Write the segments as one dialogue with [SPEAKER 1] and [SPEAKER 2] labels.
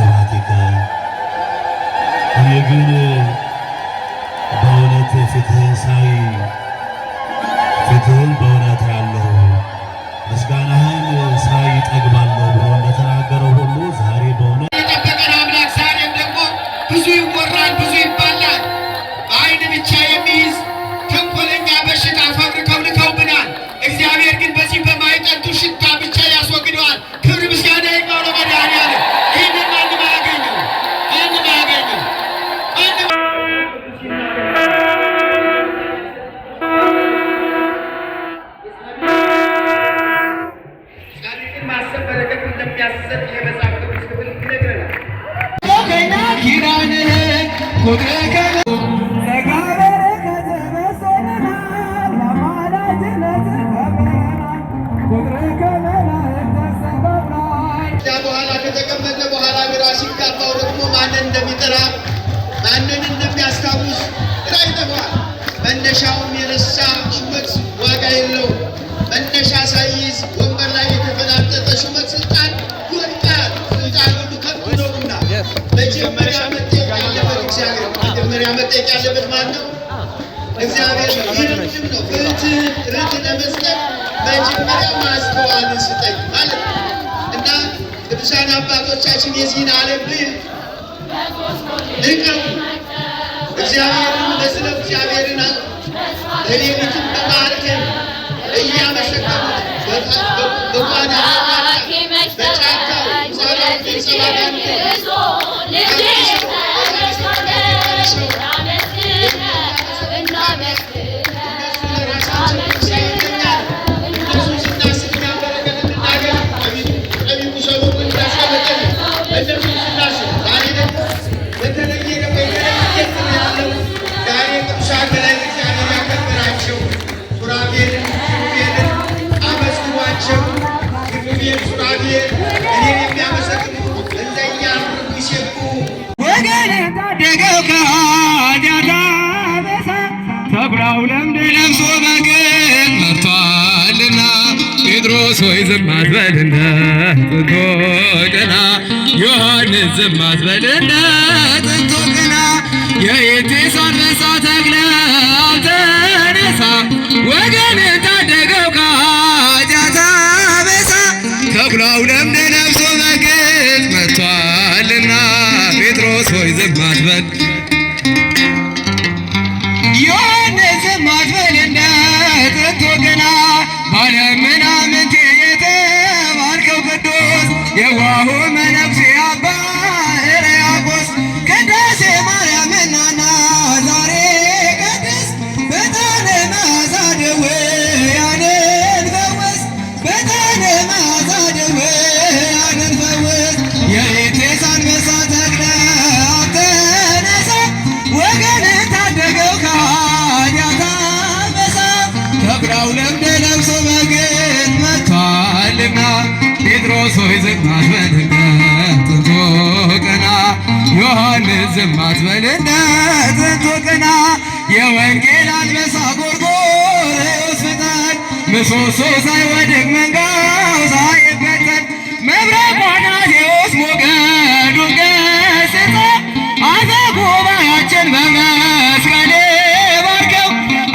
[SPEAKER 1] ስብሐቲከ እኔ ግን በእውነት ፊትህን ሳይ ፊትህን በእውነት ያለው ምስጋናህን ሳይ እጠግባለሁ ብሎ እንደተናገረው ሁሉ ዛሬ በእውነት
[SPEAKER 2] የጠበቀን አምላክ ዛሬም ደግሞ ብዙ ይወራል፣ ብዙ ይባላል። በዓይን ብቻ የሚይዝ ተንኮለኛ በሽታ ፈብርከው ልከውብናል። እግዚአብሔር ግን በዚህ በማይጠንቱ ሽታ ብቻ ያስወግደዋል። ክብር ምስጋና ይግባው ለመድኃኒዓለም። ይህንን ማንም አያገኘው፣ ማንም አያገኘው። ጻድቅን ማሰብ በረከት እንደሚያሰጥ የመጽሐፍ ቅዱስ ክፍል ይነግረናል። በኋላ ከተቀመጠ በኋላ ግራ ሲጋባው ደግሞ ማንን እንደሚጠራ ማንን እንደሚያስታውስ ግራ ይጠፋዋል። መነሻውን የረሳ ሹመት ዋጋ የለውም። መነሻ ሳይይዝ ወንበር ላይ የተፈናጠጠ ሹመት ስልጣን ይወድቃል። ስልጣን ሁሉ ከንቱ ነውና መጀመሪያ መጠየቅ ያለበት እግዚአብሔር ነው። መጀመሪያ መጠየቅ ያለበት ማን ነው? እግዚአብሔር ነው። ይህንም ነው ፍትህ ለመስጠት መጀመሪያ ማስተዋልን ስጠኝ ማለት ነው። እና ቅዱሳን አባቶቻችን የዚህን ዓለም ብዕል ንቀው እግዚአብሔርን መስለው እግዚአብሔርን በሌሊትም በማዕረግም እያመሰገኑት በጓዳ በጫካው ጸሎት ጸባዳን
[SPEAKER 3] ተኩላው ለምድ ለብሶ በግን መርቷልና ጴጥሮስ ሆይ ዝም አትበልና ጥንቶ ቅና ዮሐንስ ዝም አትበልና ጥንቶ ቅና የኤቴስ አንበሳ ተክለ ተነሳ ወገንን ታደገው ከኃጢአት አበሳ ተኩላው ለምድ ለብሶ በግን መርቷልና ጴጥሮስ ሆይ ዝም አትበል ባለምናምንቴ የተባልከው ቅዱስ የዋሁ መነኩሴ አባ ሕርያቆስ ቅዳሴ ማርያምና ዛሬ ቅድስ በጣነ መዓዛ ደዌያንን ፈውስ በጣነ መዓዛ ደዌያንን ፈውስ የኤቴስ አንበሳ ተክለ ተነሳ ወገንን ታደገው ከኃጢአት አበሳ ተኩላው ለምድ ለብሶ በግን መጥቷልና ጴጥሮስ ሆይ ዝም አትበልና ጥንቶ ቅና ዮሐንስ ዝም አትበልና ጥንቶ ቅና የወንጌል አንበሳ ጎርጎርዮስ ፍጠን ምሰሶ ሳይወድቅ መንጋው ሳይበተን መብረቅ ዋናቴዎስ ሞገዱን ገስጸ አፈ ጉባኤያችን በመስቀል ባርከው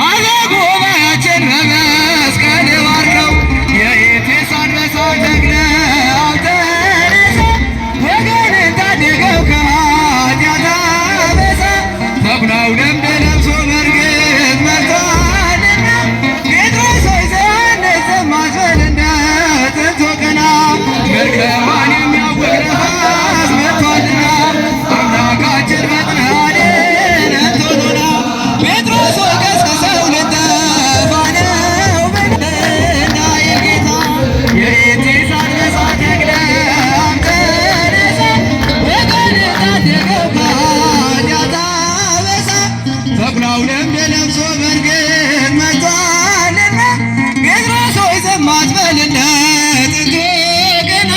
[SPEAKER 3] አፈ ጉባኤያችን በመስቀል ባርከው የኤቴስ አንበሳ ተክለ ተነሳ ወገንን ታደገው ከኃጢአት አበሳ ተኩላው ለምድ ለብሶ በርግጥ መጥቷልና ጴጥሮስ ሆይ ዝም አትበልና ጥንቶ ቅና መርከቧን የሚያውቅ ነፋስ መጥቷልና አምላካችን ፈጥነህ አድነን ቶሎና ጴጥሮስ ሆይ ቀስቅሰው ልንጠፋ ነው በልና የጌታ የኤቴስ አንበሳ ተክለ ተነሳ ወገንን ታደገው ከኃጢአት አበሳ ተኩላው ለምድ ለብሶ በርግጥ መጥቷልና ጴጥሮስ ሆይ ዝም አትበልና ጥንቶ ቅና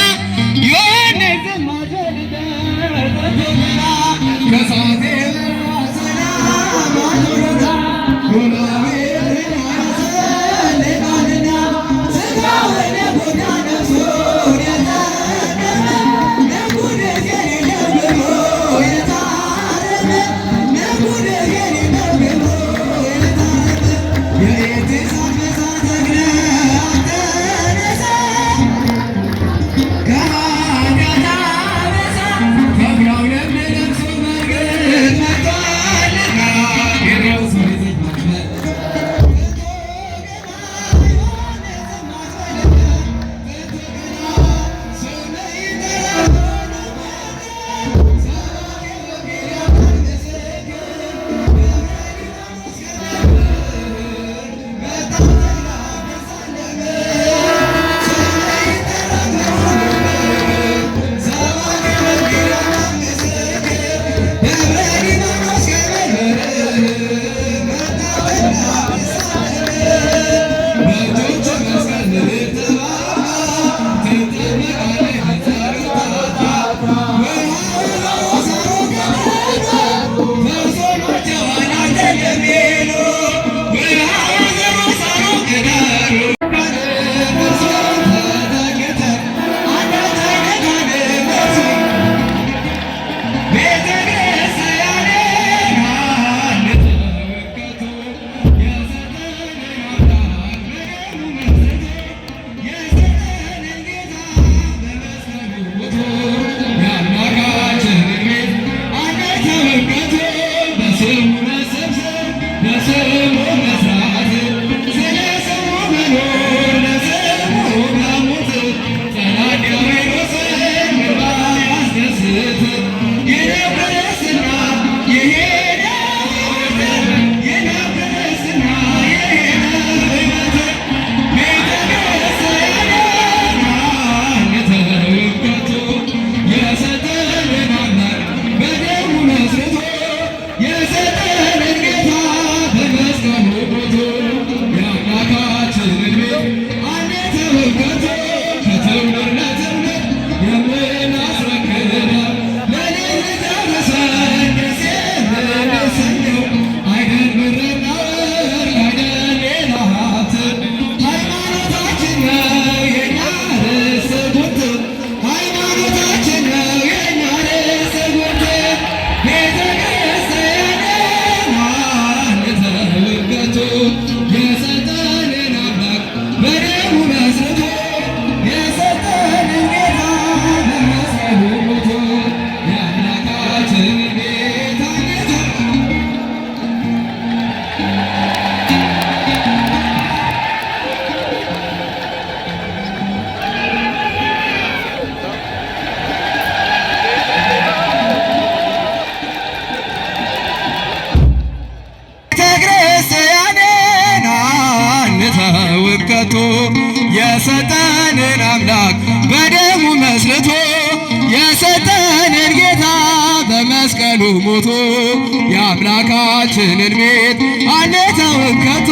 [SPEAKER 3] ዮሐንስ ዝም አትበልና ጥንቶ ቅና ከሳቴ ሰላም አድሮታ ጉባኤ ያሰልቃልና ስጋውን የጎዳ ነፍሱን የተቀበለ ነጉድፍ የሌለው የሰጠንን አምላክ በደሙ መስርቶ የሰጠንን ጌታ በመስቀሉ ሞቶ የአምላካችንን ቤት አንተውም ከቶ